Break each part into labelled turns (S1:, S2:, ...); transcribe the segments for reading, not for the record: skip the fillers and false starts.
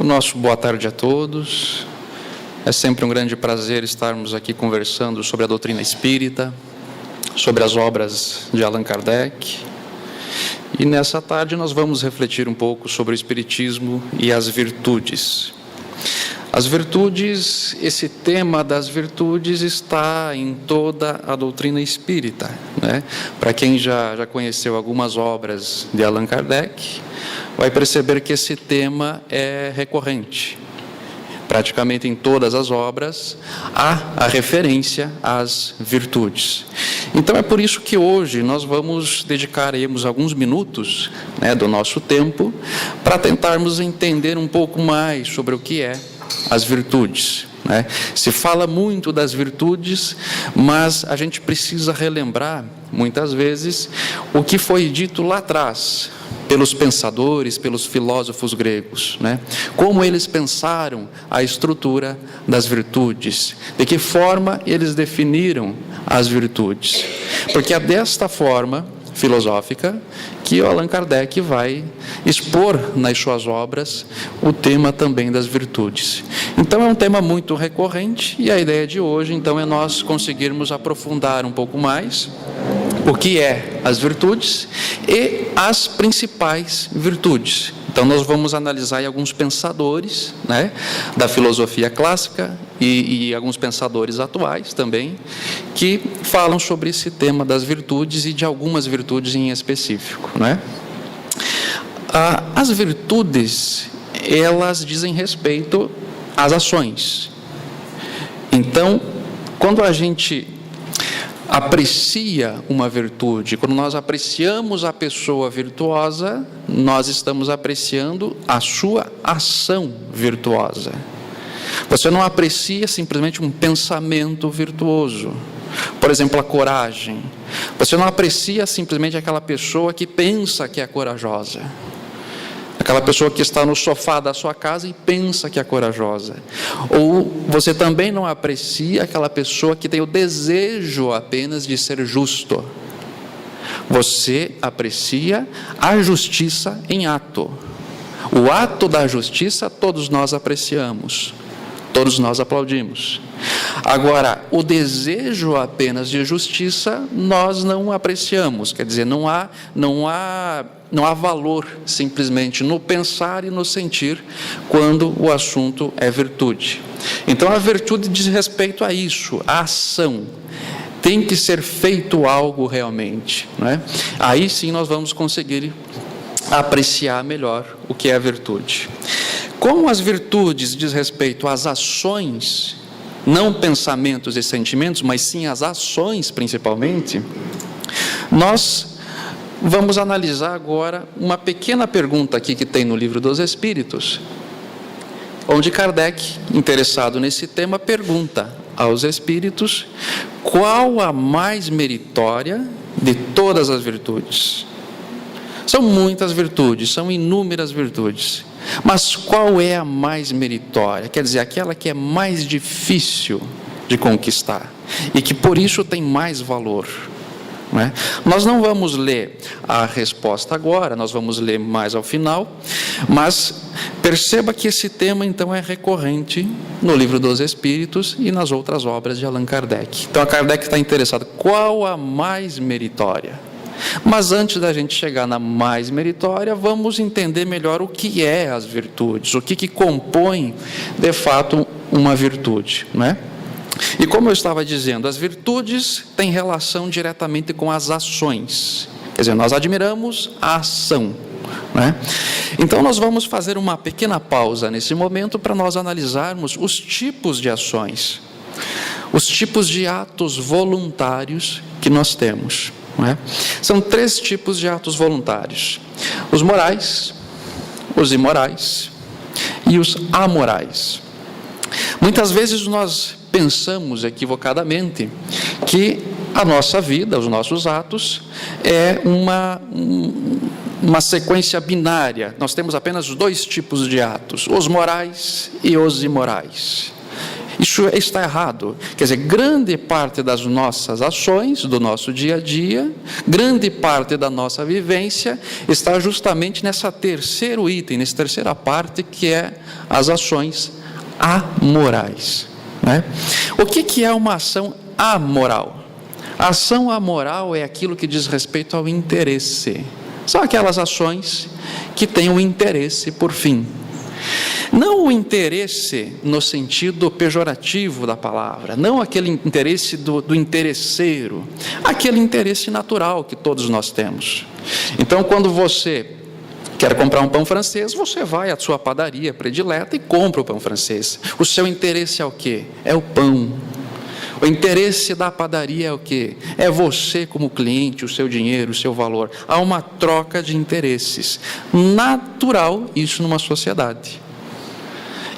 S1: O nosso boa tarde a todos. É sempre um grande prazer estarmos aqui conversando sobre a doutrina espírita, sobre as obras de Allan Kardec. E nessa tarde nós vamos refletir um pouco sobre o espiritismo e as virtudes. As virtudes, esse tema das virtudes está em toda a doutrina espírita, né? Para quem já conheceu algumas obras de Allan Kardec, vai perceber que esse tema é recorrente. Praticamente em todas as obras há a referência às virtudes. Então é por isso que hoje nós dedicaremos alguns minutos, né, do nosso tempo para tentarmos entender um pouco mais sobre o que é as virtudes, né? Se fala muito das virtudes, mas a gente precisa relembrar, muitas vezes, o que foi dito lá atrás, pelos pensadores, pelos filósofos gregos, né? Como eles pensaram a estrutura das virtudes, de que forma eles definiram as virtudes. Porque é desta forma filosófica que o Allan Kardec vai expor nas suas obras o tema também das virtudes. Então é um tema muito recorrente e a ideia de hoje então é nós conseguirmos aprofundar um pouco mais o que é as virtudes e as principais virtudes. Então nós vamos analisar aí alguns pensadores, né, da filosofia clássica e alguns pensadores atuais também, que falam sobre esse tema das virtudes e de algumas virtudes em específico, né? As virtudes, elas dizem respeito às ações. Então, quando a gente aprecia uma virtude, quando nós apreciamos a pessoa virtuosa, nós estamos apreciando a sua ação virtuosa. Você não aprecia simplesmente um pensamento virtuoso. Por exemplo, a coragem. Você não aprecia simplesmente aquela pessoa que pensa que é corajosa. Aquela pessoa que está no sofá da sua casa e pensa que é corajosa. Ou você também não aprecia aquela pessoa que tem o desejo apenas de ser justo. Você aprecia a justiça em ato. O ato da justiça todos nós apreciamos. Todos nós aplaudimos. Agora, o desejo apenas de justiça nós não apreciamos. Quer dizer, não há valor simplesmente no pensar e no sentir quando o assunto é virtude. Então a virtude diz respeito a isso, a ação. Tem que ser feito algo realmente, né? Aí sim nós vamos conseguir apreciar melhor o que é a virtude. Como as virtudes diz respeito às ações, não pensamentos e sentimentos, mas sim as ações principalmente, nós vamos analisar agora uma pequena pergunta aqui que tem no Livro dos Espíritos, onde Kardec, interessado nesse tema, pergunta aos espíritos qual a mais meritória de todas as virtudes. São muitas virtudes, são inúmeras virtudes, mas qual é a mais meritória? Quer dizer, aquela que é mais difícil de conquistar e que por isso tem mais valor, não é? Nós não vamos ler a resposta agora, nós vamos ler mais ao final, mas perceba que esse tema então é recorrente no Livro dos Espíritos e nas outras obras de Allan Kardec. Então a Kardec está interessado, qual a mais meritória? Mas antes da gente chegar na mais meritória, vamos entender melhor o que é as virtudes, o que compõe de fato uma virtude, não é? E como eu estava dizendo, as virtudes têm relação diretamente com as ações. Quer dizer, nós admiramos a ação, né? Então nós vamos fazer uma pequena pausa nesse momento para nós analisarmos os tipos de ações, os tipos de atos voluntários que nós temos, não é? São 3 tipos de atos voluntários: os morais, os imorais e os amorais. Muitas vezes nós pensamos equivocadamente que a nossa vida, os nossos atos, é uma sequência binária. Nós temos apenas 2 tipos de atos, os morais e os imorais. Isso está errado. Quer dizer, grande parte das nossas ações, do nosso dia a dia, grande parte da nossa vivência está justamente nessa terceiro item, nessa terceira parte, que é as ações amorais, né? O que é uma ação amoral? A ação amoral é aquilo que diz respeito ao interesse. São aquelas ações que têm um interesse por fim. Não o interesse no sentido pejorativo da palavra, não aquele interesse do interesseiro, aquele interesse natural que todos nós temos. Então, quando você quer comprar um pão francês, você vai à sua padaria predileta e compra o pão francês. O seu interesse é o quê? É o pão. O interesse da padaria é o quê? É você como cliente, o seu dinheiro, o seu valor. Há uma troca de interesses. Natural isso numa sociedade.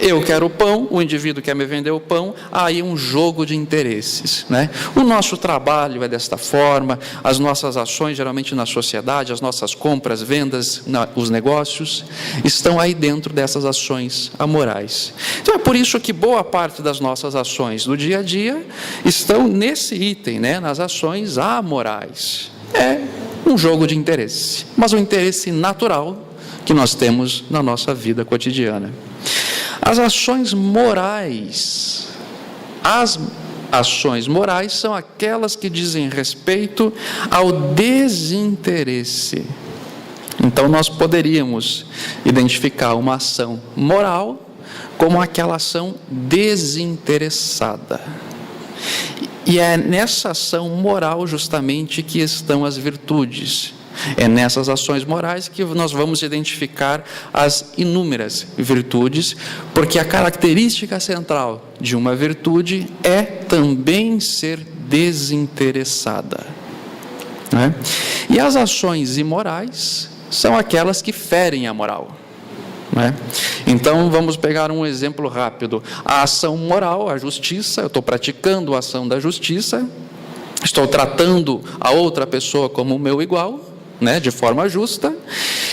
S1: Eu quero o pão, o indivíduo quer me vender o pão, aí um jogo de interesses, né? O nosso trabalho é desta forma, as nossas ações geralmente na sociedade, as nossas compras, vendas, os negócios, estão aí dentro dessas ações amorais. Então é por isso que boa parte das nossas ações do dia a dia estão nesse item, né? Nas ações amorais. É um jogo de interesse, mas um interesse natural que nós temos na nossa vida cotidiana. As ações morais são aquelas que dizem respeito ao desinteresse. Então, nós poderíamos identificar uma ação moral como aquela ação desinteressada. E é nessa ação moral justamente que estão as virtudes. É nessas ações morais que nós vamos identificar as inúmeras virtudes, porque a característica central de uma virtude é também ser desinteressada, né? E as ações imorais são aquelas que ferem a moral, né? Então vamos pegar um exemplo rápido. A ação moral, a justiça, eu estou praticando a ação da justiça, estou tratando a outra pessoa como o meu igual, né, de forma justa,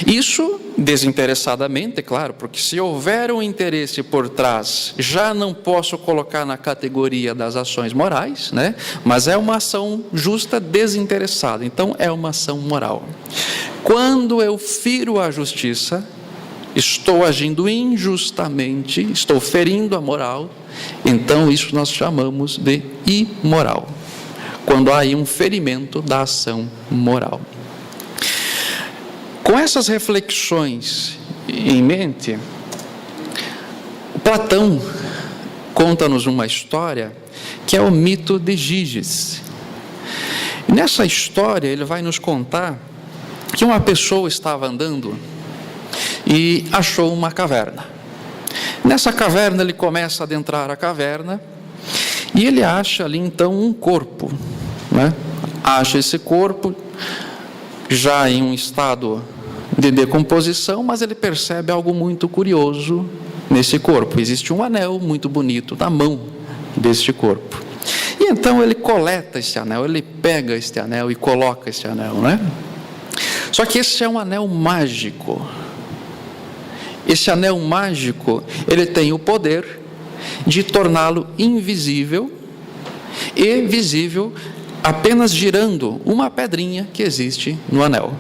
S1: isso desinteressadamente, claro, porque se houver um interesse por trás, já não posso colocar na categoria das ações morais, né, mas é uma ação justa desinteressada, então é uma ação moral. Quando eu firo a justiça, estou agindo injustamente, estou ferindo a moral, então isso nós chamamos de imoral, quando há aí um ferimento da ação moral. Com essas reflexões em mente, Platão conta-nos uma história que é o mito de Giges. Nessa história ele vai nos contar que uma pessoa estava andando e achou uma caverna. Nessa caverna ele começa a adentrar a caverna e ele acha ali então um corpo, né? Acha esse corpo já em um estado de decomposição, mas ele percebe algo muito curioso nesse corpo. Existe um anel muito bonito na mão deste corpo. E então ele coleta esse anel, ele pega este anel e coloca esse anel, né? Só que esse é um anel mágico. Esse anel mágico, ele tem o poder de torná-lo invisível e visível apenas girando uma pedrinha que existe no anel.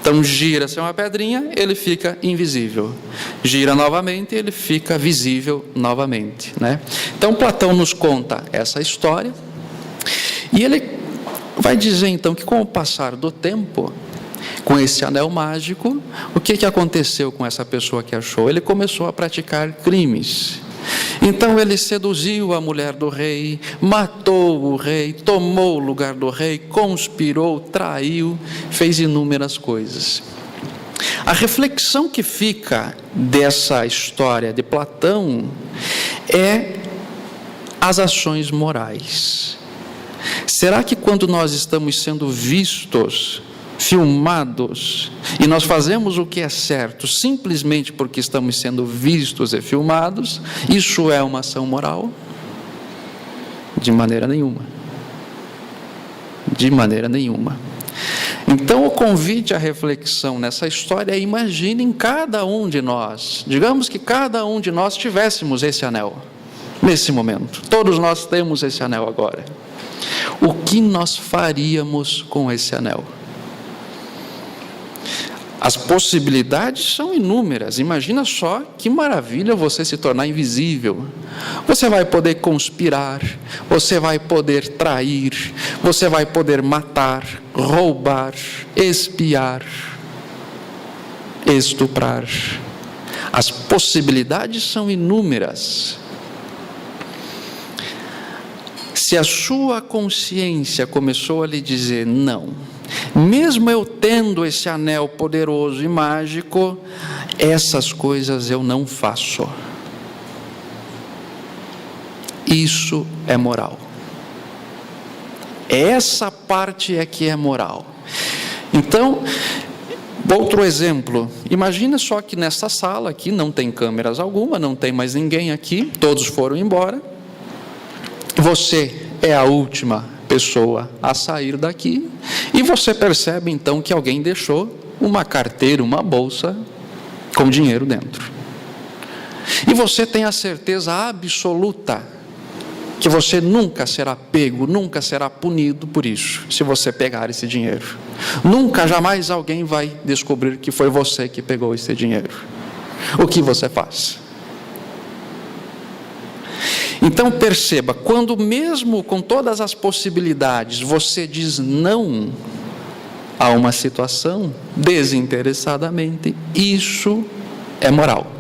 S1: Então gira-se uma pedrinha, ele fica invisível. Gira novamente, ele fica visível novamente, né? Então Platão nos conta essa história e ele vai dizer então que com o passar do tempo, com esse anel mágico, o que aconteceu com essa pessoa que achou? Ele começou a praticar crimes. Então ele seduziu a mulher do rei, matou o rei, tomou o lugar do rei, conspirou, traiu, fez inúmeras coisas. A reflexão que fica dessa história de Platão é as ações morais. Será que quando nós estamos sendo vistos, filmados, e nós fazemos o que é certo simplesmente porque estamos sendo vistos e filmados, isso é uma ação moral? De maneira nenhuma. De maneira nenhuma. Então o convite à reflexão nessa história é: imaginem cada um de nós, digamos que cada um de nós tivéssemos esse anel, nesse momento. Todos nós temos esse anel agora. O que nós faríamos com esse anel? As possibilidades são inúmeras. Imagina só que maravilha você se tornar invisível. Você vai poder conspirar, você vai poder trair, você vai poder matar, roubar, espiar, estuprar. As possibilidades são inúmeras. Se a sua consciência começou a lhe dizer não, mesmo eu tendo esse anel poderoso e mágico, essas coisas eu não faço. Isso é moral. Essa parte é que é moral. Então, outro exemplo, imagina só que nessa sala aqui não tem câmeras alguma, não tem mais ninguém aqui, todos foram embora. Você é a última pessoa a sair daqui e você percebe então que alguém deixou uma carteira, uma bolsa com dinheiro dentro. E você tem a certeza absoluta que você nunca será pego, nunca será punido por isso, se você pegar esse dinheiro. Nunca, jamais alguém vai descobrir que foi você que pegou esse dinheiro. O que você faz? Então perceba, quando mesmo com todas as possibilidades você diz não a uma situação desinteressadamente, isso é moral.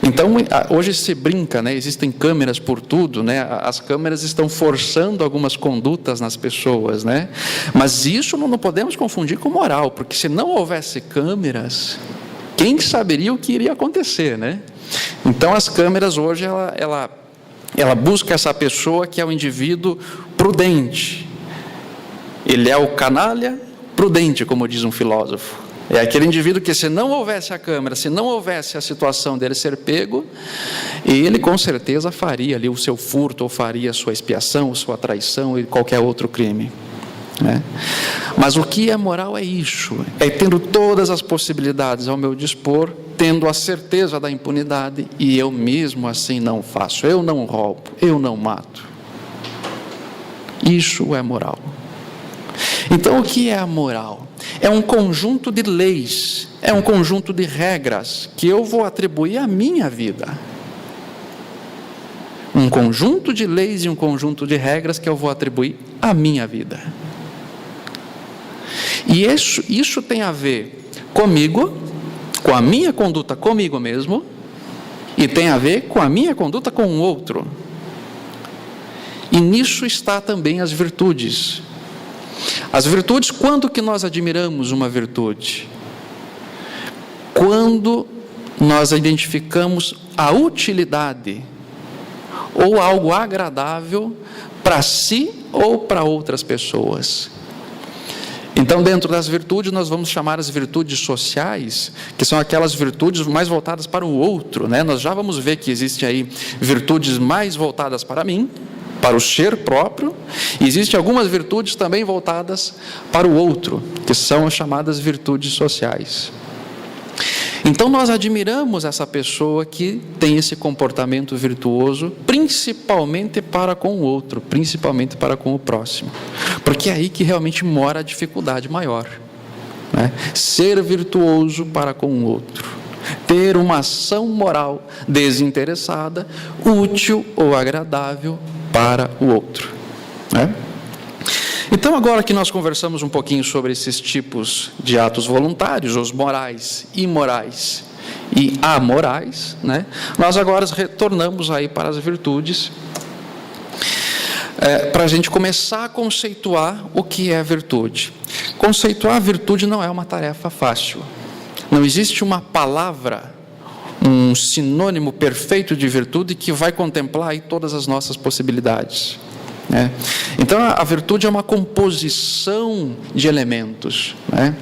S1: Então hoje se brinca, né? Existem câmeras por tudo, né? As câmeras estão forçando algumas condutas nas pessoas, né? Mas isso não podemos confundir com moral, porque se não houvesse câmeras, quem saberia o que iria acontecer, né? Então as câmeras hoje, ela busca essa pessoa que é o indivíduo prudente. Ele é o canalha prudente, como diz um filósofo. É aquele indivíduo que, se não houvesse a câmera, se não houvesse a situação dele ser pego, ele com certeza faria ali o seu furto, ou faria a sua expiação, a sua traição e qualquer outro crime, né? Mas o que é moral é isso, é tendo todas as possibilidades ao meu dispor, tendo a certeza da impunidade, e eu mesmo assim não faço, eu não roubo, eu não mato. Isso é moral. Então o que é a moral? É um conjunto de leis, é um conjunto de regras que eu vou atribuir à minha vida. Um conjunto de leis e um conjunto de regras que eu vou atribuir à minha vida. E isso tem a ver comigo, com a minha conduta comigo mesmo, e tem a ver com a minha conduta com o outro. E nisso está também as virtudes. As virtudes, quando que nós admiramos uma virtude? Quando nós identificamos a utilidade ou algo agradável para si ou para outras pessoas. Então, dentro das virtudes, nós vamos chamar as virtudes sociais, que são aquelas virtudes mais voltadas para o outro, né? Nós já vamos ver que existem aí virtudes mais voltadas para mim, para o ser próprio, e existem algumas virtudes também voltadas para o outro, que são as chamadas virtudes sociais. Então nós admiramos essa pessoa que tem esse comportamento virtuoso, principalmente para com o outro, principalmente para com o próximo, porque é aí que realmente mora a dificuldade maior, né? Ser virtuoso para com o outro, ter uma ação moral desinteressada, útil ou agradável para o outro, né? Então, agora que nós conversamos um pouquinho sobre esses tipos de atos voluntários, os morais, imorais e amorais, né? Nós agora retornamos aí para as virtudes, para a gente começar a conceituar o que é virtude. Conceituar a virtude não é uma tarefa fácil. Não existe uma palavra, um sinônimo perfeito de virtude que vai contemplar aí todas as nossas possibilidades, né? Então a virtude é uma composição de elementos, né?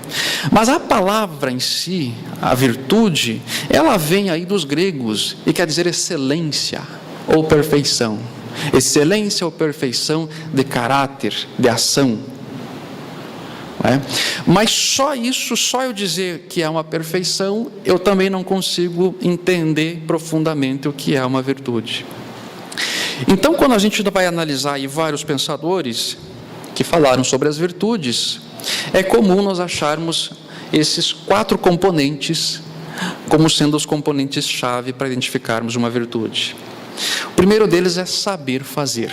S1: Mas a palavra em si, a virtude, ela vem aí dos gregos e quer dizer excelência ou perfeição. Excelência ou perfeição de caráter, de ação. Mas só isso, só eu dizer que é uma perfeição, eu também não consigo entender profundamente o que é uma virtude. Então, quando a gente vai analisar aí vários pensadores que falaram sobre as virtudes, é comum nós acharmos esses 4 componentes como sendo os componentes-chave para identificarmos uma virtude. O primeiro deles é saber fazer.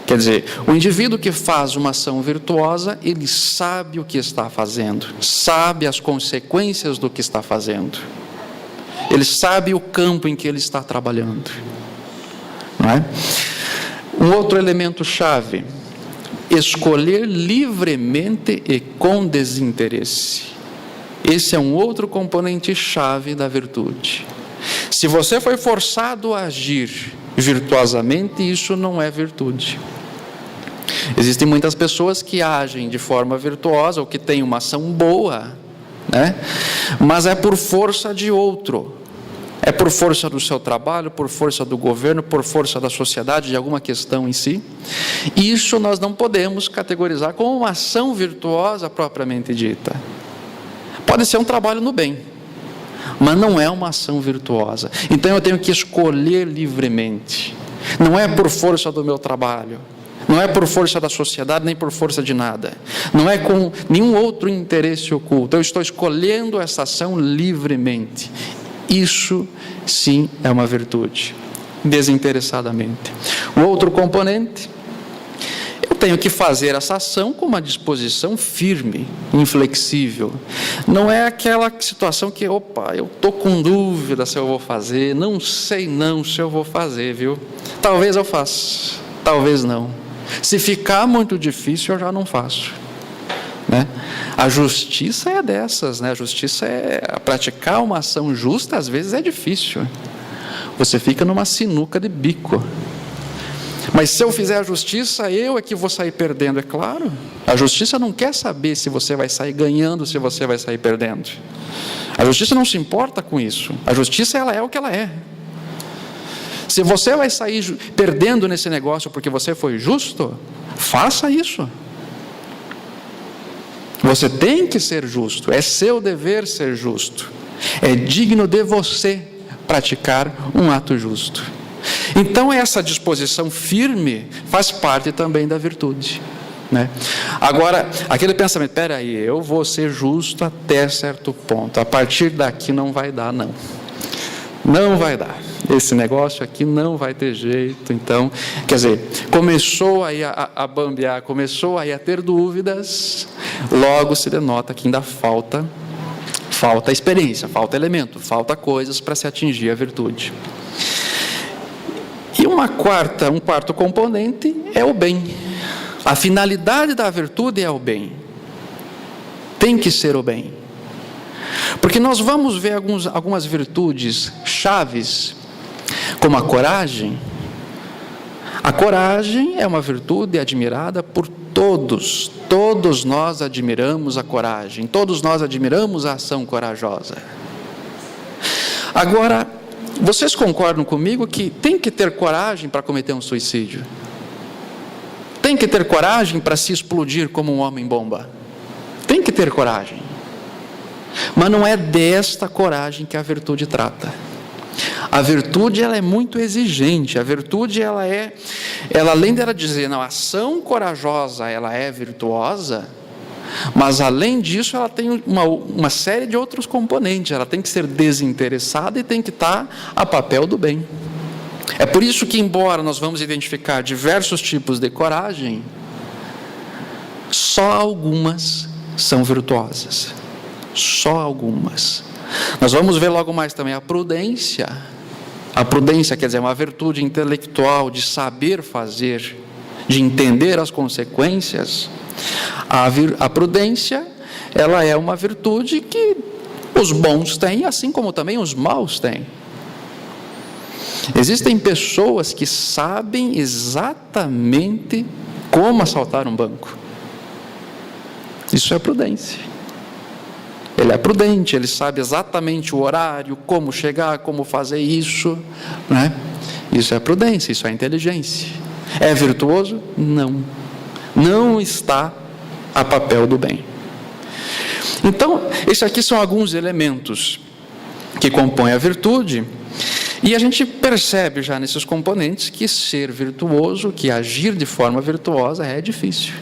S1: Quer dizer, o indivíduo que faz uma ação virtuosa, ele sabe o que está fazendo, sabe as consequências do que está fazendo, ele sabe o campo em que ele está trabalhando, não é? Um outro elemento chave: escolher livremente e com desinteresse. Esse é um outro componente chave da virtude. Se você foi forçado a agir virtuosamente, isso não é virtude. Existem muitas pessoas que agem de forma virtuosa, ou que têm uma ação boa, né? Mas é por força de outro. É por força do seu trabalho, por força do governo, por força da sociedade, de alguma questão em si. E isso nós não podemos categorizar como uma ação virtuosa propriamente dita. Pode ser um trabalho no bem, mas não é uma ação virtuosa. Então eu tenho que escolher livremente. Não é por força do meu trabalho, não é por força da sociedade, nem por força de nada. Não é com nenhum outro interesse oculto. Eu estou escolhendo essa ação livremente. Isso sim é uma virtude, desinteressadamente. O outro componente: eu tenho que fazer essa ação com uma disposição firme, inflexível. Não é aquela situação que, eu estou com dúvida se eu vou fazer, não sei não se eu vou fazer, viu? Talvez eu faça, talvez não. Se ficar muito difícil, eu já não faço, né? A justiça é dessas, né? A justiça praticar uma ação justa, às vezes é difícil. Você fica numa sinuca de bico. Mas se eu fizer a justiça, eu é que vou sair perdendo, é claro. A justiça não quer saber se você vai sair ganhando, se você vai sair perdendo. A justiça não se importa com isso. A justiça, ela é o que ela é. Se você vai sair perdendo nesse negócio porque você foi justo, faça isso. Você tem que ser justo, é seu dever ser justo. É digno de você praticar um ato justo. Então essa disposição firme faz parte também da virtude, né? Agora, aquele pensamento: espera aí, eu vou ser justo até certo ponto, a partir daqui não vai dar, não vai dar, esse negócio aqui não vai ter jeito. Então, quer dizer, começou aí a bambear, começou aí a ter dúvidas, logo se denota que ainda falta experiência, falta elemento, falta coisas para se atingir a virtude. E um quarto componente é o bem. A finalidade da virtude é o bem. Tem que ser o bem. Porque nós vamos ver algumas virtudes chaves, como a coragem. A coragem é uma virtude admirada por todos. Todos nós admiramos a coragem. Todos nós admiramos a ação corajosa. Agora, vocês concordam comigo que tem que ter coragem para cometer um suicídio? Tem que ter coragem para se explodir como um homem-bomba? Tem que ter coragem. Mas não é desta coragem que a virtude trata. A virtude, ela é muito exigente. A virtude, ela além dela dizer, não, a ação corajosa, ela é virtuosa, mas além disso, ela tem uma série de outros componentes. Ela tem que ser desinteressada e tem que estar a papel do bem. É por isso que, embora nós vamos identificar diversos tipos de coragem, só algumas são virtuosas. Só algumas. Nós vamos ver logo mais também a prudência. A prudência quer dizer uma virtude intelectual de saber fazer, de entender as consequências. A prudência, ela é uma virtude que os bons têm, assim como também os maus têm. Existem pessoas que sabem exatamente como assaltar um banco. Isso é prudência. Ele é prudente, ele sabe exatamente o horário, como chegar, como fazer isso, né? Isso é prudência, isso é inteligência. É virtuoso? Não. Não está a papel do bem. Então, esses aqui são alguns elementos que compõem a virtude, e a gente percebe já nesses componentes que ser virtuoso, que agir de forma virtuosa é difícil.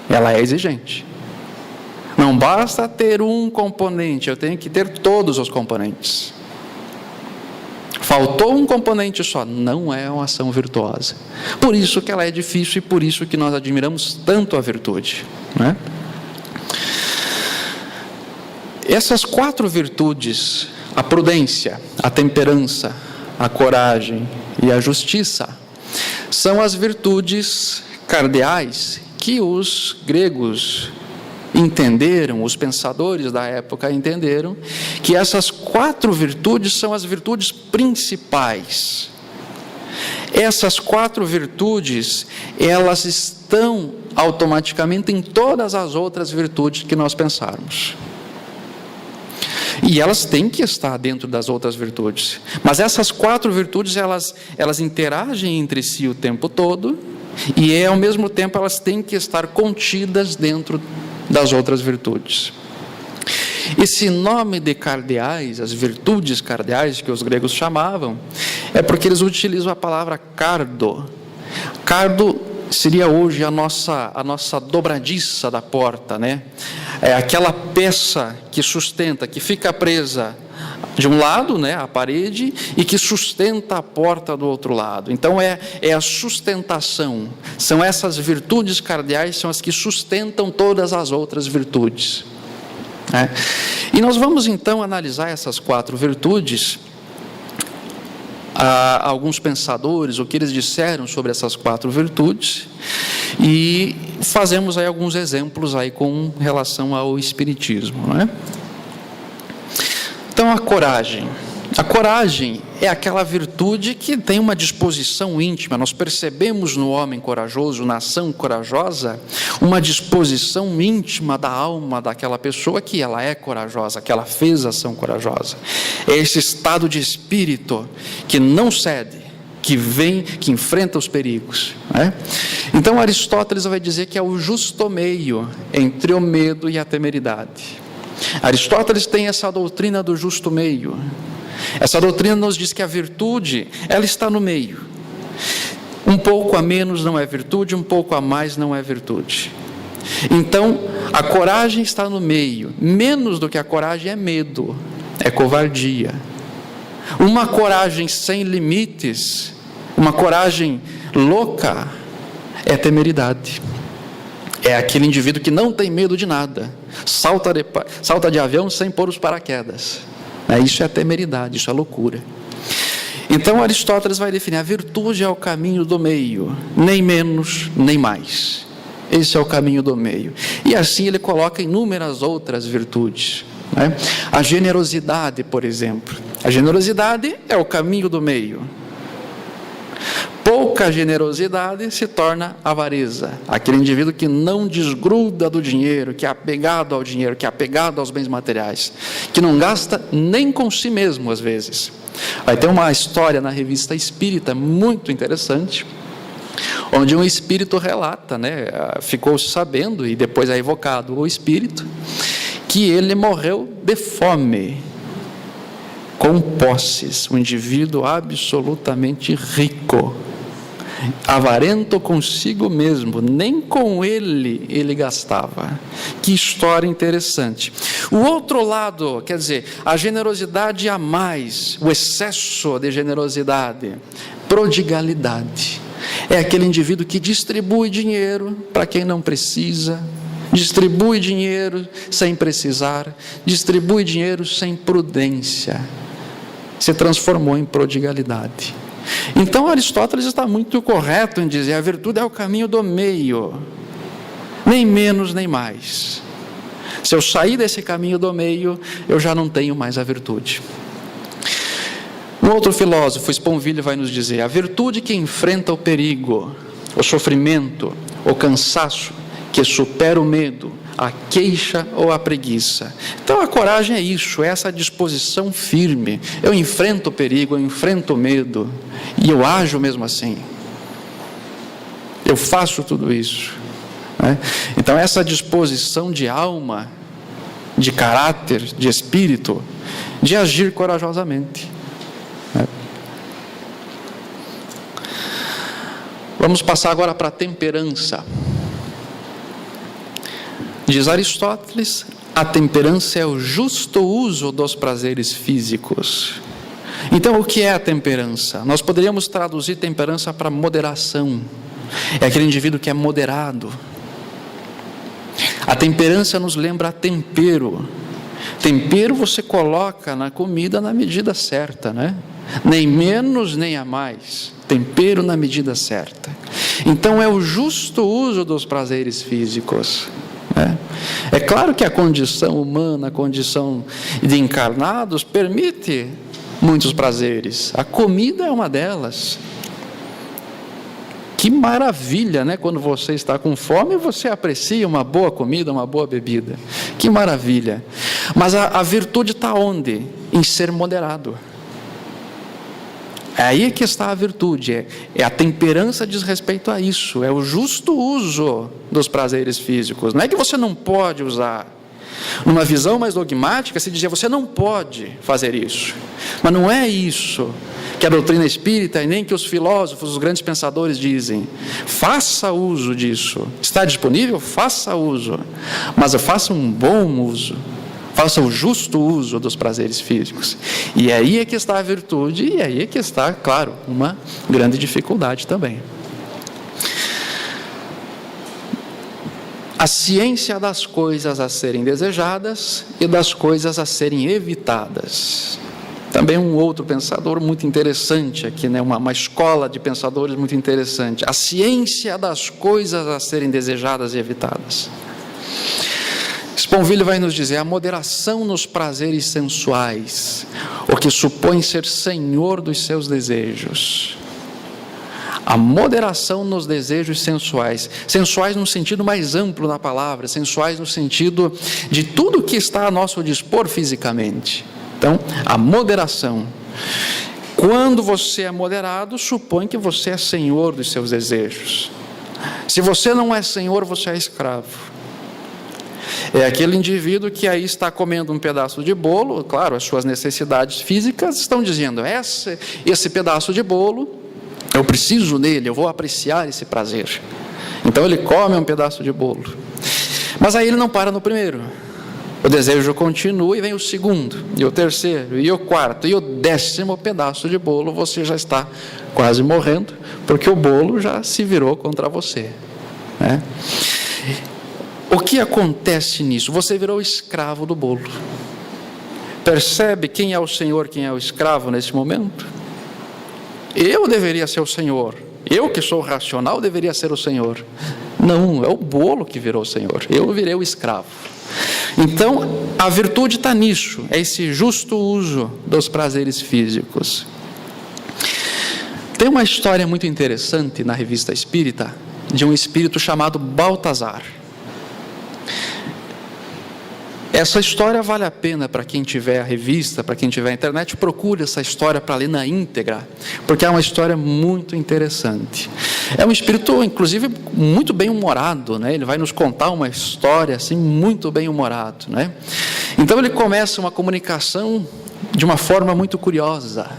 S1: Ela é exigente. Não basta ter um componente, eu tenho que ter todos os componentes. Faltou um componente só, não é uma ação virtuosa. Por isso que ela é difícil e por isso que nós admiramos tanto a virtude, né? Essas 4 virtudes, a prudência, a temperança, a coragem e a justiça, são as virtudes cardeais que os gregos entenderam, os pensadores da época entenderam, que essas 4 virtudes são as virtudes principais. Essas 4 virtudes, elas estão automaticamente em todas as outras virtudes que nós pensarmos. E elas têm que estar dentro das outras virtudes. Mas essas 4 virtudes, elas interagem entre si o tempo todo, e ao mesmo tempo elas têm que estar contidas dentro das outras virtudes. Esse nome de cardeais, as virtudes cardeais que os gregos chamavam, é porque eles utilizam a palavra cardo. Cardo seria hoje a nossa dobradiça da porta, né? É aquela peça que sustenta, que fica presa de um lado, né, a parede, e que sustenta a porta do outro lado. Então é a sustentação. São essas virtudes cardeais, são as que sustentam todas as outras virtudes, né? E nós vamos então analisar essas 4 virtudes. Alguns pensadores, o que eles disseram sobre essas 4 virtudes, e fazemos aí alguns exemplos aí com relação ao Espiritismo, não é? Então, a coragem. A coragem é aquela virtude que tem uma disposição íntima. Nós percebemos no homem corajoso, na ação corajosa, uma disposição íntima da alma daquela pessoa que ela é corajosa, que ela fez ação corajosa. É esse estado de espírito que não cede, que vem, que enfrenta os perigos, né? Então, Aristóteles vai dizer que é o justo meio entre o medo e a temeridade. Aristóteles tem essa doutrina do justo meio. Essa doutrina nos diz que a virtude, ela está no meio. Um pouco a menos não é virtude, um pouco a mais não é virtude. Então, a coragem está no meio. Menos do que a coragem é medo, é covardia. Uma coragem sem limites, uma coragem louca, é temeridade. É aquele indivíduo que não tem medo de nada, salta de avião sem pôr os paraquedas. Isso é temeridade, isso é loucura. Então Aristóteles vai definir: a virtude é o caminho do meio, nem menos, nem mais. Esse é o caminho do meio. E assim ele coloca inúmeras outras virtudes, né? A generosidade, por exemplo. A generosidade é o caminho do meio. Pouca generosidade se torna avareza. Aquele indivíduo que não desgruda do dinheiro, que é apegado ao dinheiro, que é apegado aos bens materiais, que não gasta nem com si mesmo às vezes. Vai ter uma história na Revista Espírita muito interessante, onde um espírito relata, né, ficou sabendo, e depois é evocado o espírito, que ele morreu de fome, com posses, um indivíduo absolutamente rico, avarento consigo mesmo, nem com ele gastava. Que história interessante. O outro lado, quer dizer, a generosidade a mais, o excesso de generosidade, prodigalidade. É aquele indivíduo que distribui dinheiro para quem não precisa, distribui dinheiro sem precisar, distribui dinheiro sem prudência. Se transformou em prodigalidade. Então Aristóteles está muito correto em dizer: a virtude é o caminho do meio, nem menos nem mais. Se eu sair desse caminho do meio, eu já não tenho mais a virtude. Um outro filósofo, Sponville, vai nos dizer: a virtude que enfrenta o perigo, o sofrimento, o cansaço, que supera o medo, a queixa ou a preguiça. Então a coragem é isso, é essa disposição firme. Eu enfrento o perigo, eu enfrento o medo, e eu ajo mesmo assim. Eu faço tudo isso, né? Então essa disposição de alma, de caráter, de espírito, de agir corajosamente, né? Vamos passar agora para a temperança. Diz Aristóteles, a temperança é o justo uso dos prazeres físicos. Então, o que é a temperança? Nós poderíamos traduzir temperança para moderação. É aquele indivíduo que é moderado. A temperança nos lembra tempero. Tempero você coloca na comida na medida certa, né? Nem menos, nem a mais. Tempero na medida certa. Então, é o justo uso dos prazeres físicos. É claro que a condição humana, a condição de encarnados, permite muitos prazeres. A comida é uma delas. Que maravilha, né? Quando você está com fome, você aprecia uma boa comida, uma boa bebida. Que maravilha. Mas a virtude está onde? Em ser moderado. É aí que está a virtude, a temperança diz respeito a isso, é o justo uso dos prazeres físicos. Não é que você não pode usar. Numa visão mais dogmática, se dizia, você não pode fazer isso. Mas não é isso que a doutrina espírita e nem que os filósofos, os grandes pensadores dizem. Faça uso disso. Está disponível? Faça uso. Mas faça um bom uso. Faça o justo uso dos prazeres físicos. E aí é que está a virtude, e aí é que está, claro, uma grande dificuldade também. A ciência das coisas a serem desejadas e das coisas a serem evitadas. Também um outro pensador muito interessante aqui, né? uma escola de pensadores muito interessante. A ciência das coisas a serem desejadas e evitadas. Sponville vai nos dizer, a moderação nos prazeres sensuais, o que supõe ser senhor dos seus desejos. A moderação nos desejos sensuais. Sensuais no sentido mais amplo da palavra, sensuais no sentido de tudo que está a nosso dispor fisicamente. Então, a moderação. Quando você é moderado, supõe que você é senhor dos seus desejos. Se você não é senhor, você é escravo. É aquele indivíduo que aí está comendo um pedaço de bolo, claro, as suas necessidades físicas estão dizendo, esse pedaço de bolo, eu preciso dele, eu vou apreciar esse prazer. Então ele come um pedaço de bolo. Mas aí ele não para no primeiro. O desejo continua e vem o segundo, e o terceiro, e o quarto, e o 10º pedaço de bolo, você já está quase morrendo, porque o bolo já se virou contra você, né? O que acontece nisso? Você virou escravo do bolo. Percebe quem é o senhor, quem é o escravo nesse momento? Eu deveria ser o senhor. Eu que sou racional deveria ser o senhor. Não, é o bolo que virou o senhor. Eu virei o escravo. Então, a virtude está nisso. É esse justo uso dos prazeres físicos. Tem uma história muito interessante na Revista Espírita, de um espírito chamado Baltazar. Essa história vale a pena para quem tiver a revista, para quem tiver a internet, procure essa história para ler na íntegra, porque é uma história muito interessante. É um espírito, inclusive, muito bem-humorado, né? Ele vai nos contar uma história assim, muito bem-humorado, né? Então ele começa uma comunicação de uma forma muito curiosa.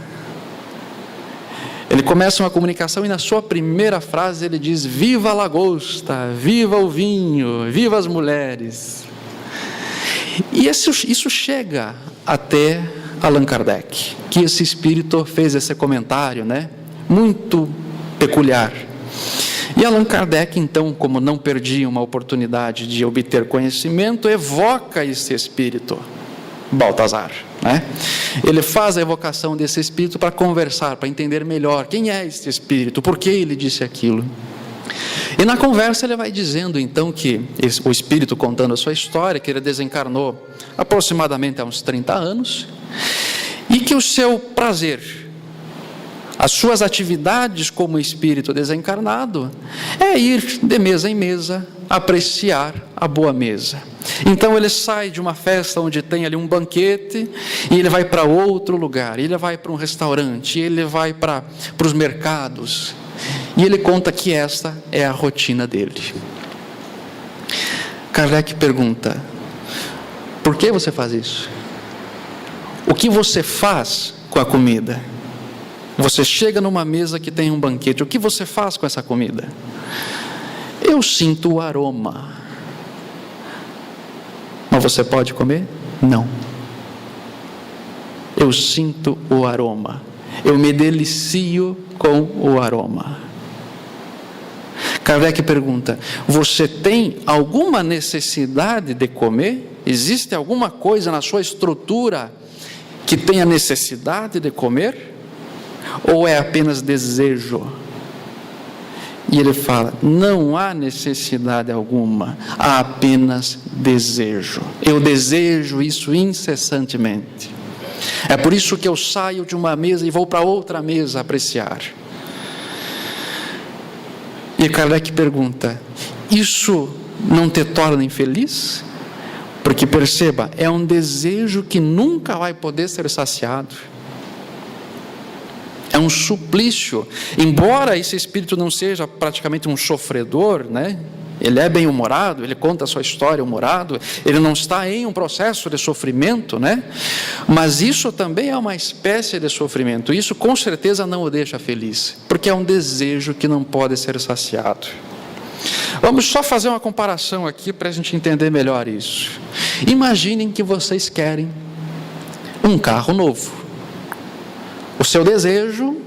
S1: Ele começa uma comunicação e na sua primeira frase ele diz, viva a lagosta, viva o vinho, viva as mulheres. E isso chega até Allan Kardec, que esse espírito fez esse comentário, né? Muito peculiar. E Allan Kardec, então, como não perdia uma oportunidade de obter conhecimento, evoca esse espírito, Baltazar, né? Ele faz a evocação desse espírito para conversar, para entender melhor quem é esse espírito, por que ele disse aquilo. E na conversa ele vai dizendo então que o espírito contando a sua história, que ele desencarnou aproximadamente há uns 30 anos, e que o seu prazer, as suas atividades como espírito desencarnado, é ir de mesa em mesa, apreciar a boa mesa. Então ele sai de uma festa onde tem ali um banquete, e ele vai para outro lugar, ele vai para um restaurante, ele vai para os mercados, e ele conta que esta é a rotina dele. Kardec pergunta: por que você faz isso? O que você faz com a comida? Você chega numa mesa que tem um banquete, o que você faz com essa comida? Eu sinto o aroma. Mas você pode comer? Não. Eu sinto o aroma. Eu me delicio com o aroma. Kardec pergunta: você tem alguma necessidade de comer? Existe alguma coisa na sua estrutura que tenha necessidade de comer? Ou é apenas desejo? E ele fala: não há necessidade alguma, há apenas desejo. Eu desejo isso incessantemente. É por isso que eu saio de uma mesa e vou para outra mesa apreciar. E Kardec pergunta: isso não te torna infeliz? Porque perceba, é um desejo que nunca vai poder ser saciado. É um suplício. Embora esse espírito não seja praticamente um sofredor, né? Ele é bem-humorado, ele conta a sua história humorado, ele não está em um processo de sofrimento, né? Mas isso também é uma espécie de sofrimento. Isso com certeza não o deixa feliz, porque é um desejo que não pode ser saciado. Vamos só fazer uma comparação aqui para a gente entender melhor isso. Imaginem que vocês querem um carro novo. O seu desejo,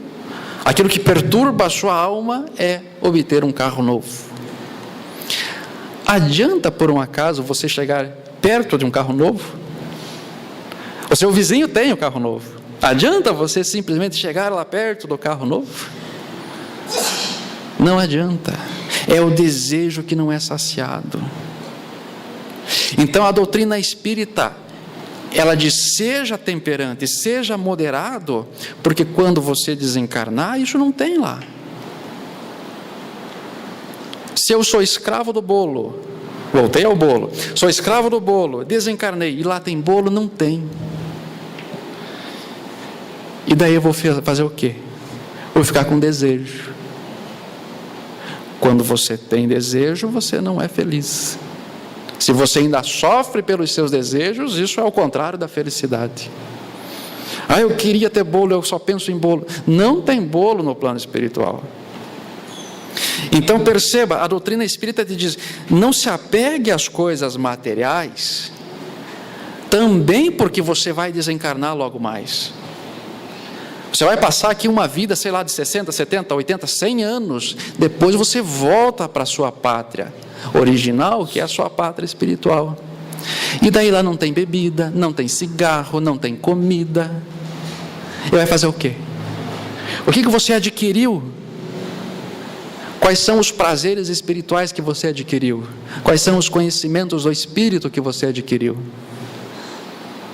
S1: aquilo que perturba a sua alma, é obter um carro novo. Adianta, por um acaso, você chegar perto de um carro novo? O seu vizinho tem um carro novo. Adianta você simplesmente chegar lá perto do carro novo? Não adianta. É o desejo que não é saciado. Então a doutrina espírita, ela diz: seja temperante, seja moderado, porque quando você desencarnar, isso não tem lá. Se eu sou escravo do bolo, voltei ao bolo, sou escravo do bolo, desencarnei, e lá tem bolo, não tem. E daí eu vou fazer o quê? Vou ficar com desejo. Quando você tem desejo, você não é feliz. Se você ainda sofre pelos seus desejos, isso é o contrário da felicidade. Ah, eu queria ter bolo, eu só penso em bolo. Não tem bolo no plano espiritual. Então perceba, a doutrina espírita te diz: não se apegue às coisas materiais, também porque você vai desencarnar logo mais. Você vai passar aqui uma vida, sei lá, de 60, 70, 80, 100 anos, depois você volta para a sua pátria original, que é a sua pátria espiritual. E daí lá não tem bebida, não tem cigarro, não tem comida. E vai fazer o quê? O que você adquiriu? Quais são os prazeres espirituais que você adquiriu? Quais são os conhecimentos do espírito que você adquiriu?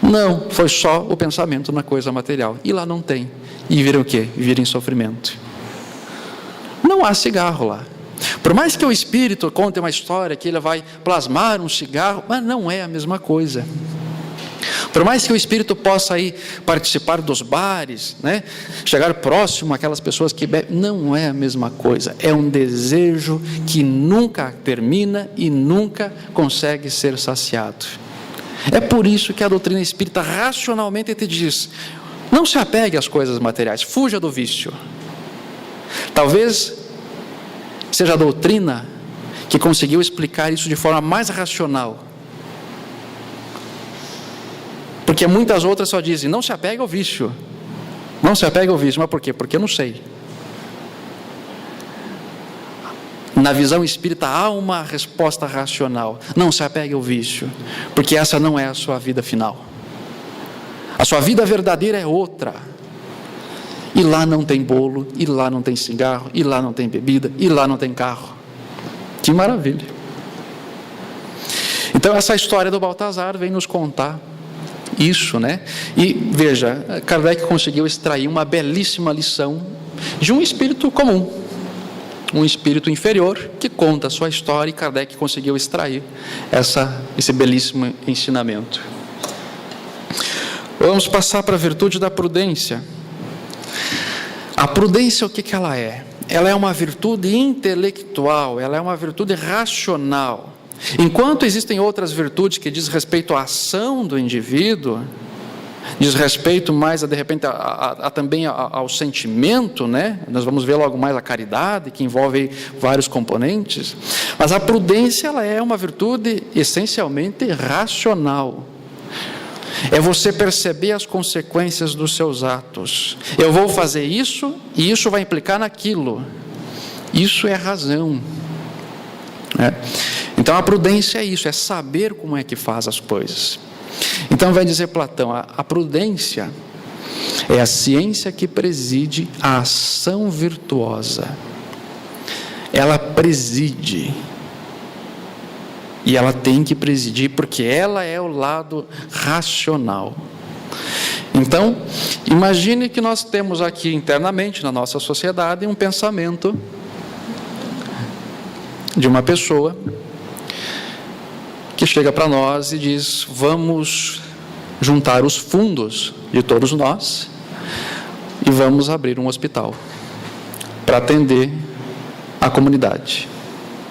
S1: Não, foi só o pensamento na coisa material. E lá não tem. E vira o quê? Vira em sofrimento. Não há cigarro lá. Por mais que o espírito conte uma história que ele vai plasmar um cigarro, mas não é a mesma coisa. Por mais que o espírito possa ir participar dos bares, né, chegar próximo àquelas pessoas que bebem, não é a mesma coisa. É um desejo que nunca termina e nunca consegue ser saciado. É por isso que a doutrina espírita racionalmente te diz: não se apegue às coisas materiais, fuja do vício. Talvez seja a doutrina que conseguiu explicar isso de forma mais racional. Porque muitas outras só dizem: não se apegue ao vício. Não se apegue ao vício. Mas por quê? Porque eu não sei. Na visão espírita há uma resposta racional: não se apegue ao vício, porque essa não é a sua vida final. A sua vida verdadeira é outra. E lá não tem bolo, e lá não tem cigarro, e lá não tem bebida, e lá não tem carro. Que maravilha! Então essa história do Baltazar vem nos contar isso, né? E veja, Kardec conseguiu extrair uma belíssima lição de um espírito comum, um espírito inferior que conta a sua história, e Kardec conseguiu extrair esse belíssimo ensinamento. Vamos passar para a virtude da prudência. A prudência, o que ela é? Ela é uma virtude intelectual, ela é uma virtude racional. Enquanto existem outras virtudes que diz respeito à ação do indivíduo, diz respeito mais, de repente, também ao sentimento, né? Nós vamos ver logo mais a caridade, que envolve vários componentes. Mas a prudência, ela é uma virtude essencialmente racional. É você perceber as consequências dos seus atos. Eu vou fazer isso, e isso vai implicar naquilo. Isso é razão. Então a prudência é isso, é saber como é que faz as coisas. Então vai dizer Platão, a prudência é a ciência que preside a ação virtuosa. Ela preside. E ela tem que presidir, porque ela é o lado racional. Então, imagine que nós temos aqui internamente, na nossa sociedade, um pensamento de uma pessoa que chega para nós e diz: vamos juntar os fundos de todos nós e vamos abrir um hospital para atender a comunidade.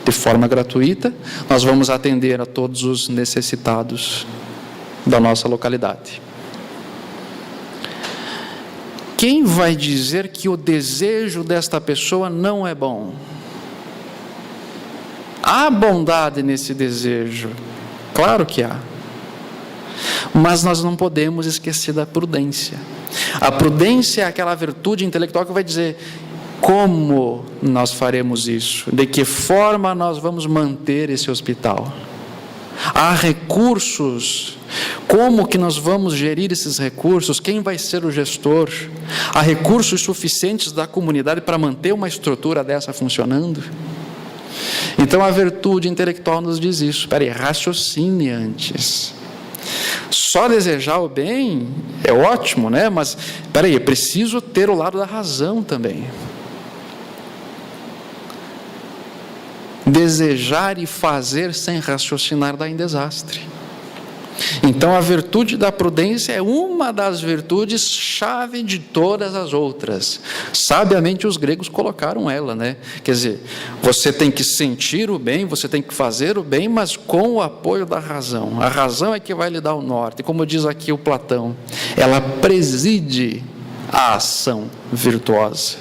S1: De forma gratuita, nós vamos atender a todos os necessitados da nossa localidade. Quem vai dizer que o desejo desta pessoa não é bom? Há bondade nesse desejo, claro que há. Mas nós não podemos esquecer da prudência. A prudência é aquela virtude intelectual que vai dizer: como nós faremos isso? De que forma nós vamos manter esse hospital? Há recursos. Como que nós vamos gerir esses recursos? Quem vai ser o gestor? Há recursos suficientes da comunidade para manter uma estrutura dessa funcionando? Então a virtude intelectual nos diz isso. Espera aí, raciocine antes. Só desejar o bem é ótimo, né? Mas espera aí, é preciso ter o lado da razão também. Desejar e fazer sem raciocinar dá em desastre. Então a virtude da prudência é uma das virtudes chave de todas as outras. Sabiamente os gregos colocaram ela, né? Quer dizer, você tem que sentir o bem, você tem que fazer o bem, mas com o apoio da razão. A razão é que vai lhe dar o norte. Como diz aqui o Platão, ela preside a ação virtuosa.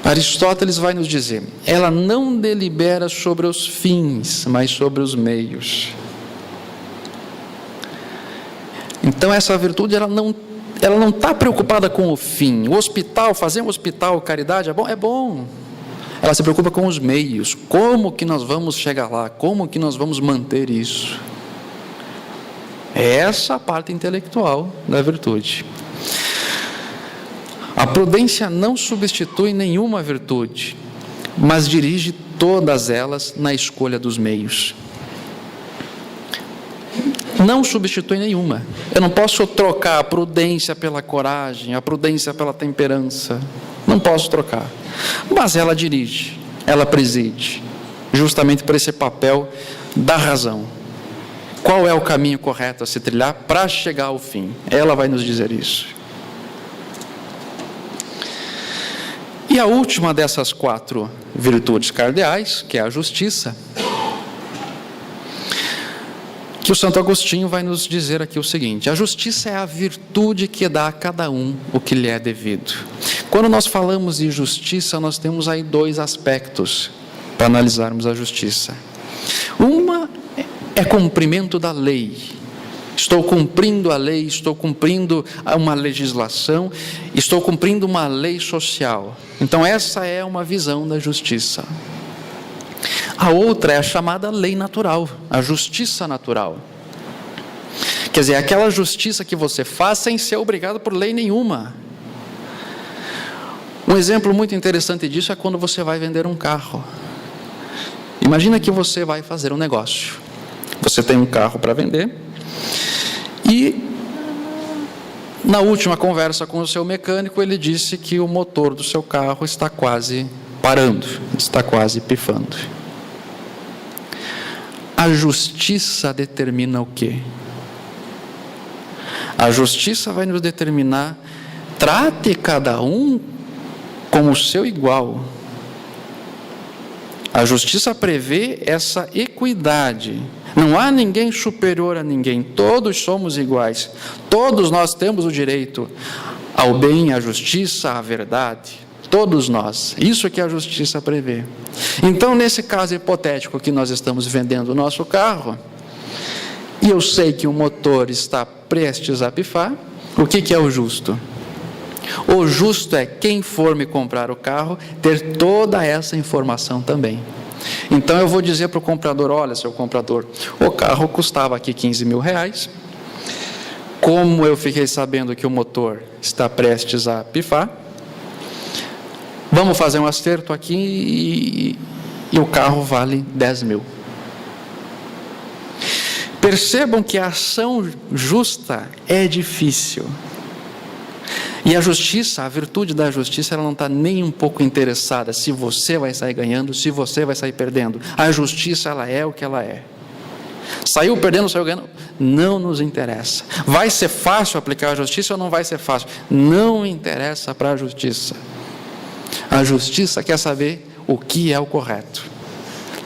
S1: Aristóteles vai nos dizer: ela não delibera sobre os fins, mas sobre os meios. Então essa virtude, ela não está preocupada com o fim. O hospital, fazer um hospital, caridade, é bom? É bom. Ela se preocupa com os meios. Como que nós vamos chegar lá? Como que nós vamos manter isso? É essa a parte intelectual da virtude. A prudência não substitui nenhuma virtude, mas dirige todas elas na escolha dos meios. Não substitui nenhuma. Eu não posso trocar a prudência pela coragem, a prudência pela temperança. Não posso trocar. Mas ela dirige, ela preside, justamente por esse papel da razão. Qual é o caminho correto a se trilhar para chegar ao fim? Ela vai nos dizer isso. E a última dessas 4 virtudes cardeais, que é a justiça, que o Santo Agostinho vai nos dizer aqui o seguinte: a justiça é a virtude que dá a cada um o que lhe é devido. Quando nós falamos de justiça, nós temos aí 2 aspectos para analisarmos a justiça. Uma é cumprimento da lei. Estou cumprindo a lei, estou cumprindo uma legislação, estou cumprindo uma lei social. Então essa é uma visão da justiça. A outra é a chamada lei natural, a justiça natural. Quer dizer, aquela justiça que você faz sem ser obrigado por lei nenhuma. Um exemplo muito interessante disso é quando você vai vender um carro. Imagina que você vai fazer um negócio. Você tem um carro para vender e na última conversa com o seu mecânico ele disse que o motor do seu carro está quase parando, está quase pifando. A justiça determina o quê? A justiça vai nos determinar: trate cada um como o seu igual. A justiça prevê essa equidade. Não há ninguém superior a ninguém, todos somos iguais. Todos nós temos o direito ao bem, à justiça, à verdade. Todos nós. Isso que a justiça prevê. Então, nesse caso hipotético que nós estamos vendendo o nosso carro, e eu sei que o motor está prestes a pifar, o que é o justo? O justo é quem for me comprar o carro ter toda essa informação também. Então eu vou dizer para o comprador: olha, seu comprador, o carro custava aqui 15 mil reais. Como eu fiquei sabendo que o motor está prestes a pifar, vamos fazer um acerto aqui e o carro vale 10 mil. Percebam que a ação justa é difícil. E a justiça, a virtude da justiça, ela não está nem um pouco interessada se você vai sair ganhando, se você vai sair perdendo. A justiça, ela é o que ela é. Saiu perdendo, saiu ganhando, não nos interessa. Vai ser fácil aplicar a justiça ou não vai ser fácil? Não interessa para a justiça. A justiça quer saber o que é o correto.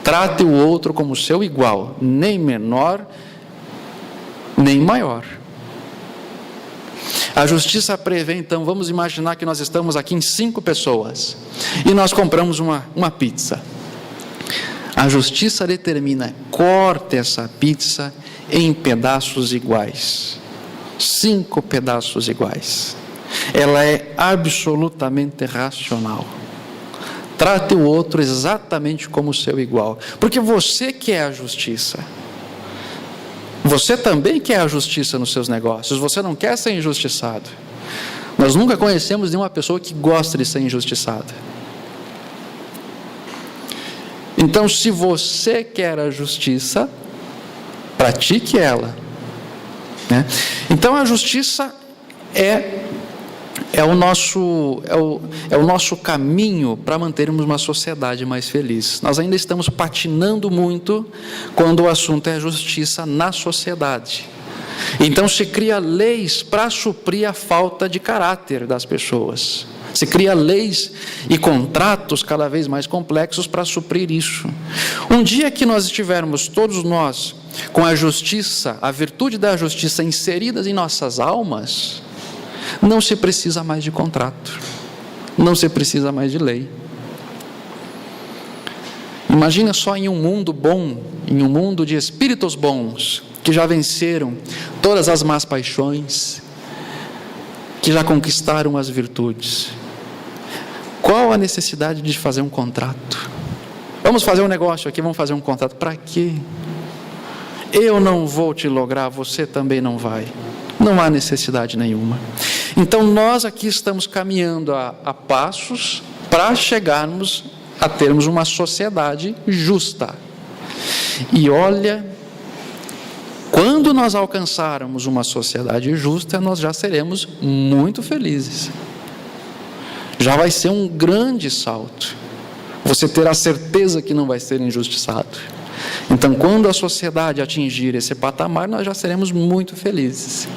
S1: Trate o outro como seu igual, nem menor, nem maior. A justiça prevê, então, vamos imaginar que nós estamos aqui em 5 pessoas e nós compramos uma pizza. A justiça determina: corte essa pizza em pedaços iguais. 5 pedaços iguais. Ela é absolutamente racional. Trate o outro exatamente como seu igual, porque você quer a justiça. Você também quer a justiça nos seus negócios, você não quer ser injustiçado. Nós nunca conhecemos nenhuma pessoa que gosta de ser injustiçada. Então, se você quer a justiça, pratique ela. Né? Então, a justiça é o nosso caminho para mantermos uma sociedade mais feliz. Nós ainda estamos patinando muito quando o assunto é justiça na sociedade. Então se cria leis para suprir a falta de caráter das pessoas. Se cria leis e contratos cada vez mais complexos para suprir isso. Um dia que nós estivermos, todos nós, com a justiça, a virtude da justiça inseridas em nossas almas, não se precisa mais de contrato, não se precisa mais de lei. Imagina só em um mundo bom, em um mundo de espíritos bons, que já venceram todas as más paixões, que já conquistaram as virtudes. Qual a necessidade de fazer um contrato? Vamos fazer um negócio aqui, vamos fazer um contrato. Para quê? Eu não vou te lograr, você também não vai. Não há necessidade nenhuma. Então nós aqui estamos caminhando a passos para chegarmos a termos uma sociedade justa. E olha, quando nós alcançarmos uma sociedade justa, nós já seremos muito felizes. Já vai ser um grande salto. Você terá certeza que não vai ser injustiçado. Então, quando a sociedade atingir esse patamar, nós já seremos muito felizes.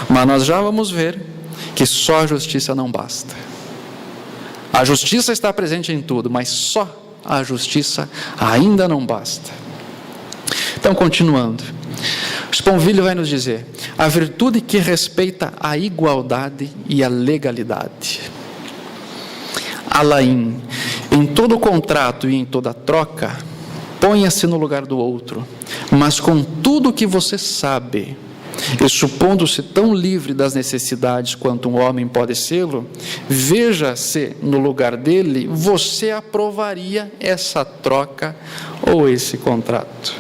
S1: Mas nós já vamos ver que só a justiça não basta. A justiça está presente em tudo, mas só a justiça ainda não basta. Então, continuando, Sponville vai nos dizer: a virtude que respeita a igualdade e a legalidade. Alain, em todo contrato e em toda troca, ponha-se no lugar do outro, mas com tudo que você sabe, e supondo-se tão livre das necessidades quanto um homem pode sê-lo, veja-se no lugar dele, você aprovaria essa troca ou esse contrato.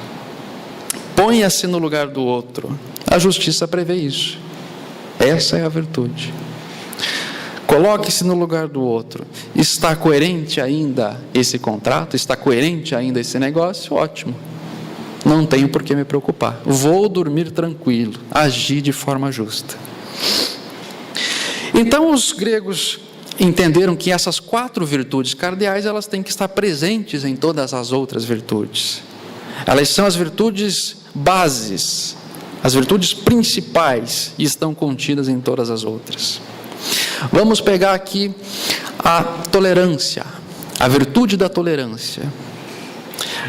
S1: Ponha-se no lugar do outro. A justiça prevê isso. Essa é a virtude. Coloque-se no lugar do outro. Está coerente ainda esse contrato? Está coerente ainda esse negócio? Ótimo. Não tenho por que me preocupar. Vou dormir tranquilo, agir de forma justa. Então os gregos entenderam que essas 4 virtudes cardeais, elas têm que estar presentes em todas as outras virtudes. Elas são as virtudes bases, as virtudes principais, e estão contidas em todas as outras. Vamos pegar aqui a tolerância, a virtude da tolerância.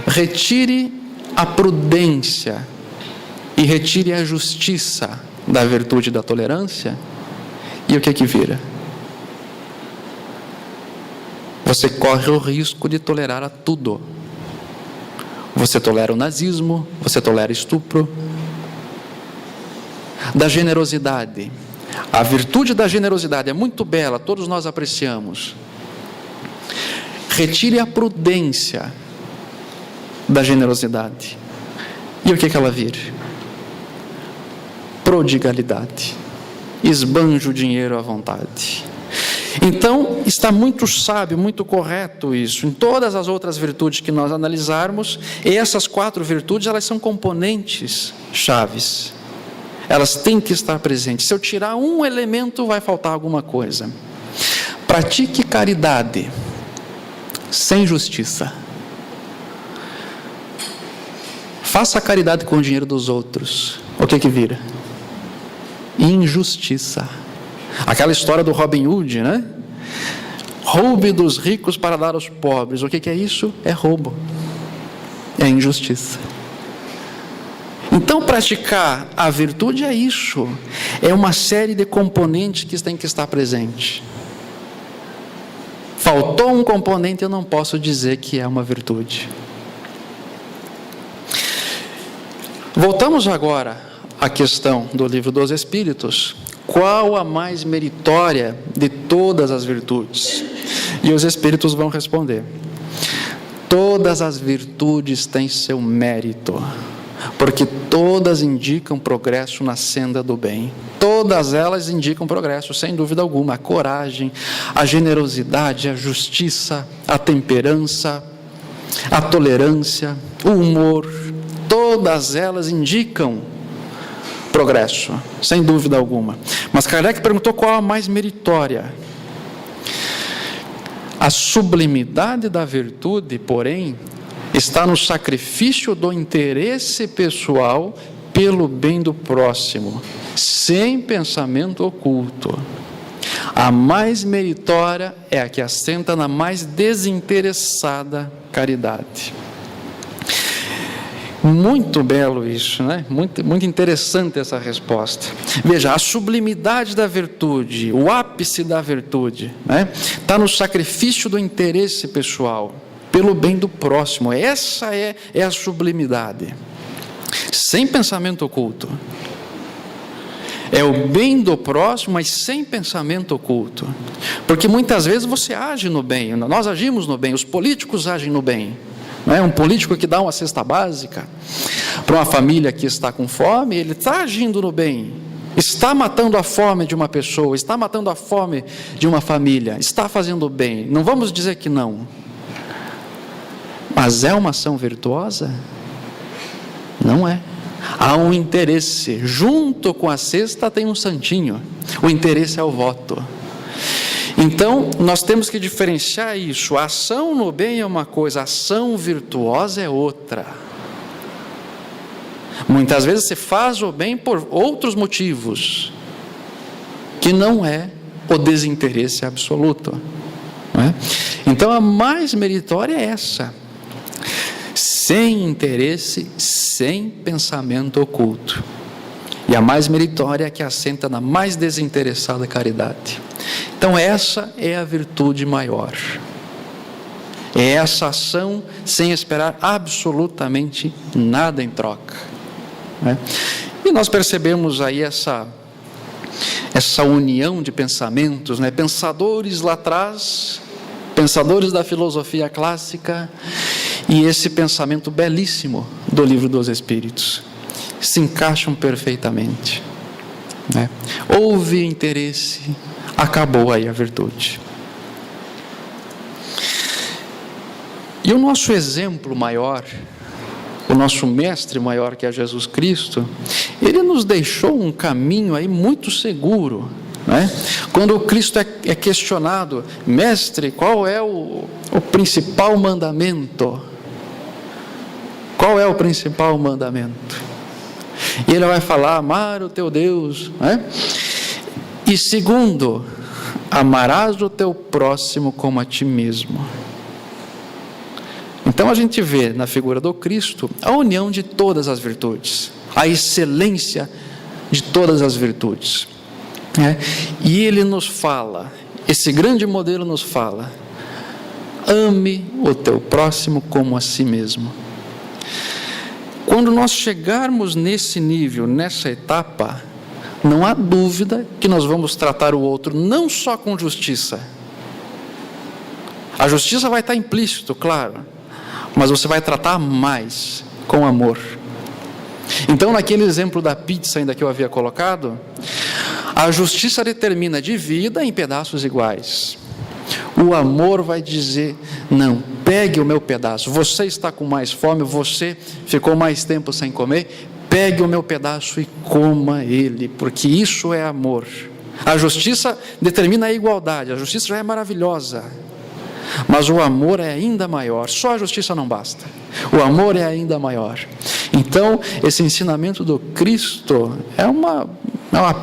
S1: Retire a prudência e retire a justiça da virtude da tolerância, e o que é que vira? Você corre o risco de tolerar a tudo. Você tolera o nazismo, você tolera estupro. Da generosidade. A virtude da generosidade é muito bela, todos nós apreciamos. Retire a prudência da generosidade. E o que ela vira? Prodigalidade. Esbanja o dinheiro à vontade. Então, está muito sábio, muito correto isso. Em todas as outras virtudes que nós analisarmos, essas 4 virtudes, elas são componentes chaves. Elas têm que estar presentes. Se eu tirar um elemento, vai faltar alguma coisa. Pratique caridade sem justiça. Faça caridade com o dinheiro dos outros. O que vira? Injustiça. Aquela história do Robin Hood, né? Roube dos ricos para dar aos pobres. O que é isso? É roubo. É injustiça. Então, praticar a virtude é isso. É uma série de componentes que têm que estar presentes. Faltou um componente, eu não posso dizer que é uma virtude. Voltamos agora à questão do Livro dos Espíritos. Qual a mais meritória de todas as virtudes? E os Espíritos vão responder: todas as virtudes têm seu mérito, porque todas indicam progresso na senda do bem. Todas elas indicam progresso, sem dúvida alguma. A coragem, a generosidade, a justiça, a temperança, a tolerância, o humor, todas elas indicam progresso, sem dúvida alguma. Mas Kardec perguntou qual a mais meritória. A sublimidade da virtude, porém, está no sacrifício do interesse pessoal pelo bem do próximo, sem pensamento oculto. A mais meritória é a que assenta na mais desinteressada caridade. Muito belo isso, né? Muito interessante essa resposta. Veja, a sublimidade da virtude, o ápice da virtude, né? Está no sacrifício do interesse pessoal, pelo bem do próximo. Essa é a sublimidade. Sem pensamento oculto. É o bem do próximo, mas sem pensamento oculto. Porque muitas vezes você age no bem, nós agimos no bem, os políticos agem no bem. Não é? Um político que dá uma cesta básica para uma família que está com fome, ele está agindo no bem, está matando a fome de uma pessoa, está matando a fome de uma família, está fazendo bem. Não vamos dizer que não, mas é uma ação virtuosa? Não é. Há um interesse, junto com a cesta tem um santinho, o interesse é o voto. Então, nós temos que diferenciar isso. A ação no bem é uma coisa, a ação virtuosa é outra. Muitas vezes você faz o bem por outros motivos, que não é o desinteresse absoluto. Não é? Então, a mais meritória é essa. Sem interesse, sem pensamento oculto. E a mais meritória é a que assenta na mais desinteressada caridade. Então essa é a virtude maior. É essa ação sem esperar absolutamente nada em troca. Né? E nós percebemos aí essa união de pensamentos, né? Pensadores lá atrás, pensadores da filosofia clássica, e esse pensamento belíssimo do Livro dos Espíritos. Se encaixam perfeitamente. Né? Houve interesse, acabou aí a virtude. E o nosso exemplo maior, o nosso mestre maior, que é Jesus Cristo, ele nos deixou um caminho aí muito seguro. Né? Quando o Cristo é questionado: mestre, qual é o principal mandamento? Qual é o principal mandamento? E ele vai falar: amar o teu Deus, né? E segundo, amarás o teu próximo como a ti mesmo. Então a gente vê na figura do Cristo a união de todas as virtudes, a excelência de todas as virtudes. E ele nos fala, esse grande modelo nos fala: ame o teu próximo como a si mesmo. Quando nós chegarmos nesse nível, nessa etapa, não há dúvida que nós vamos tratar o outro não só com justiça. A justiça vai estar implícito, claro, mas você vai tratar mais com amor. Então, naquele exemplo da pizza ainda que eu havia colocado, a justiça determina divida em pedaços iguais. O amor vai dizer: não, pegue o meu pedaço. Você está com mais fome, você ficou mais tempo sem comer, pegue o meu pedaço e coma ele, porque isso é amor. A justiça determina a igualdade, a justiça já é maravilhosa, mas o amor é ainda maior. Só a justiça não basta, o amor é ainda maior. Então, esse ensinamento do Cristo é uma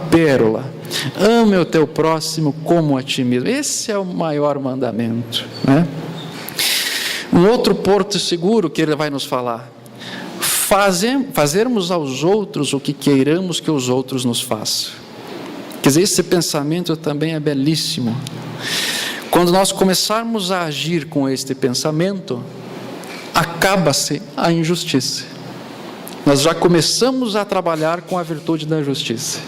S1: pérola. Ame o teu próximo como a ti mesmo. Esse é o maior mandamento, né? Um outro porto seguro que ele vai nos falar: fazermos aos outros o que queiramos que os outros nos façam. Quer dizer, esse pensamento também é belíssimo. Quando nós começarmos a agir com este pensamento, acaba-se a injustiça. Nós já começamos a trabalhar com a virtude da justiça.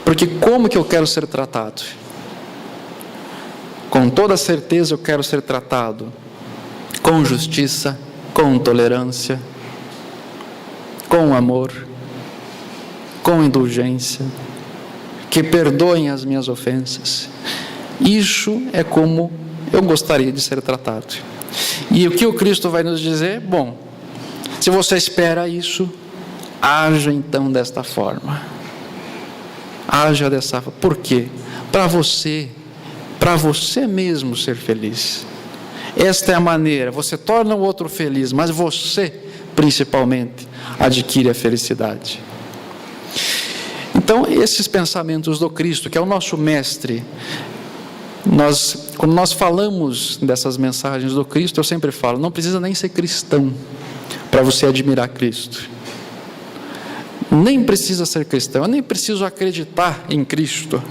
S1: Porque como que eu quero ser tratado? Com toda certeza eu quero ser tratado com justiça, com tolerância, com amor, com indulgência, que perdoem as minhas ofensas. Isso é como eu gostaria de ser tratado. E o que o Cristo vai nos dizer? Bom, se você espera isso, haja então desta forma. Haja dessa forma. Por quê? Para você mesmo ser feliz. Esta é a maneira. Você torna o outro feliz, mas você, principalmente, adquire a felicidade. Então, esses pensamentos do Cristo, que é o nosso mestre, quando nós falamos dessas mensagens do Cristo, eu sempre falo: não precisa nem ser cristão para você admirar Cristo. Nem precisa ser cristão, eu nem preciso acreditar em Cristo.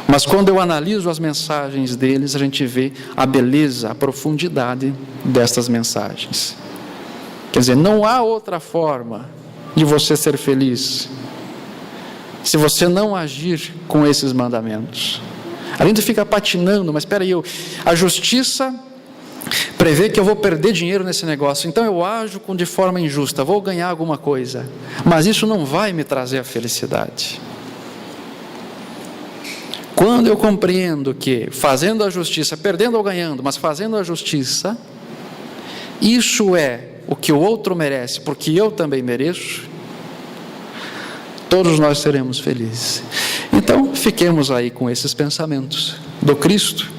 S1: Mas quando eu analiso as mensagens deles, a gente vê a beleza, a profundidade destas mensagens. Quer dizer, não há outra forma de você ser feliz se você não agir com esses mandamentos. A gente fica patinando, mas espera aí, a justiça prevê que eu vou perder dinheiro nesse negócio, então eu ajo de forma injusta, vou ganhar alguma coisa, mas isso não vai me trazer a felicidade. Quando eu compreendo que fazendo a justiça, perdendo ou ganhando, mas fazendo a justiça, isso é o que o outro merece, porque eu também mereço, todos nós seremos felizes. Então, fiquemos aí com esses pensamentos do Cristo,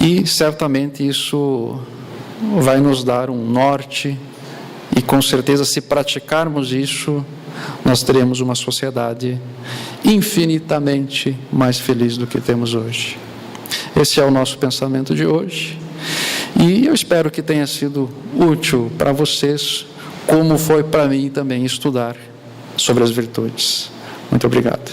S1: e certamente isso vai nos dar um norte, e com certeza, se praticarmos isso, nós teremos uma sociedade infinitamente mais feliz do que temos hoje. Esse é o nosso pensamento de hoje, e eu espero que tenha sido útil para vocês, como foi para mim também estudar sobre as virtudes. Muito obrigado.